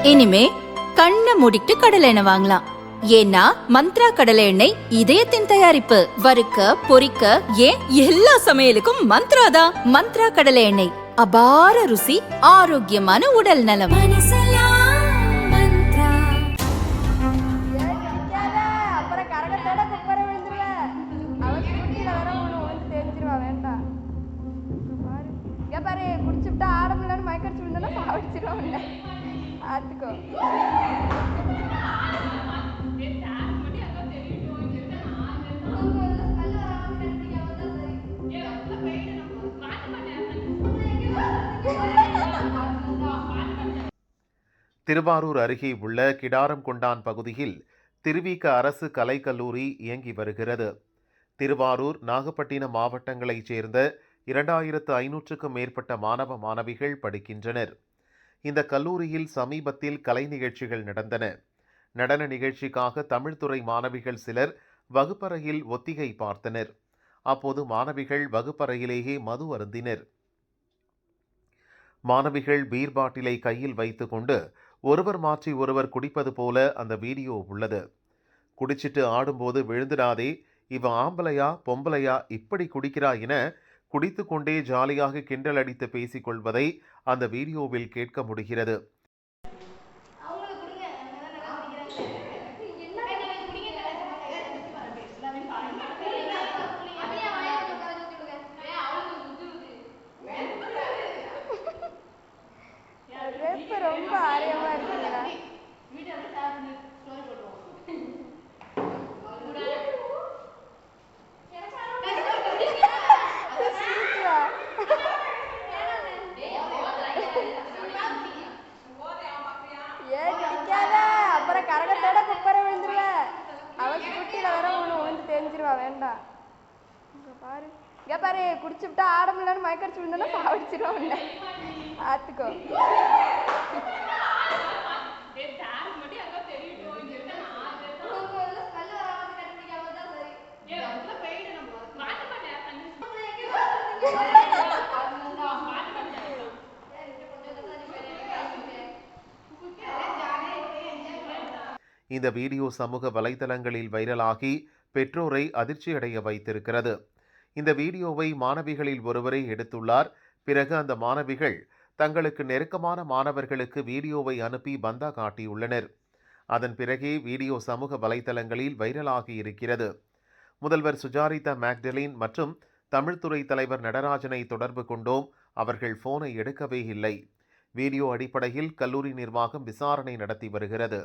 இனிமே கண்ணை மூடிட்டு கடலை எண்ணெய் வாங்கலாம். ஏன்னா மந்த்ரா கடலை எண்ணெய் இதயத்தின் தயாரிப்பு. வறுக்க பொரிக்க ஏன் எல்லா சமையலுக்கும் மந்த்ரா தான். மந்த்ரா கடலை எண்ணெய், அபார ருசி, ஆரோக்கியமான உடல் நலம். குடிச்சுட்டா ஆடமில்லான்னு மயக்கடிச்சு விழுந்தா சாவடிச்சிருவாங்க. ஆத்துக்கோ திருவாரூர் அருகே உள்ள கிடாரம்கொண்டான் பகுதியில் திருவிக அரசு கலைக்கல்லூரி இயங்கி வருகிறது. திருவாரூர், நாகப்பட்டினம் மாவட்டங்களைச் சேர்ந்த 2500க்கும் மேற்பட்ட மாணவ மாணவிகள் படிக்கின்றனர். இந்த கல்லூரியில் சமீபத்தில் கலை நிகழ்ச்சிகள் நடந்தன. நடன நிகழ்ச்சிக்காக தமிழ்துறை மாணவிகள் சிலர் வகுப்பறையில் ஒத்திகை பார்த்தனர். அப்போது மாணவிகள் வகுப்பறையிலேயே மது அருந்தினர். மாணவிகள் பீர் பாட்டிலை கையில் வைத்துக் கொண்டு ஒருவர் மாற்றி ஒருவர் குடிப்பது போல அந்த வீடியோ உள்ளது. குடிச்சிட்டு ஆடும்போது விழுந்துடாதே, இவன் ஆம்பளையா பொம்பளையா இப்படி குடிக்கிறா என குடித்து கொண்டே ஜாலியாக கிண்டல் அடித்து பேசிக் கொள்வதை அந்த வீடியோவில் கேட்க முடிகிறது. ரொம்ப ஆரியமா இருக்குங்களா? அப்புறம் கரகத்தோட குப்பரை விழுந்துருவேன். அவன் குட்டியில வேற விழுந்து தெரிஞ்சிருவா. வேண்டாம். பாரு குடிச்சுட்டா ஆடமில்லான்னு மயக்கடிச்சு விழுந்தா சாவடிச்சிருவாங்க. ஆத்துக்கோ இந்த வீடியோ சமூக வலைதளங்களில் வைரலாகி பெற்றோரை அதிர்ச்சியடைய வைத்திருக்கிறது. இந்த வீடியோவை மாணவிகளில் ஒருவரே எடுத்துள்ளார். பிறகு அந்த மாணவிகள் தங்களுக்கு நெருக்கமான மாணவர்களுக்கு வீடியோவை அனுப்பி பந்தா காட்டியுள்ளனர். அதன் பிறகே வீடியோ சமூக வலைதளங்களில் வைரலாகி இருக்கிறது. முதல்வர் சுஜாரிதா மேக்டலின் மற்றும் தமிழ்துறை தலைவர் நடராஜனை தொடர்பு கொண்டோம். அவர்கள் போனை எடுக்கவே இல்லை. வீடியோ அடிப்படையில் கல்லூரி நிர்வாகம் விசாரணை நடத்தி வருகிறது.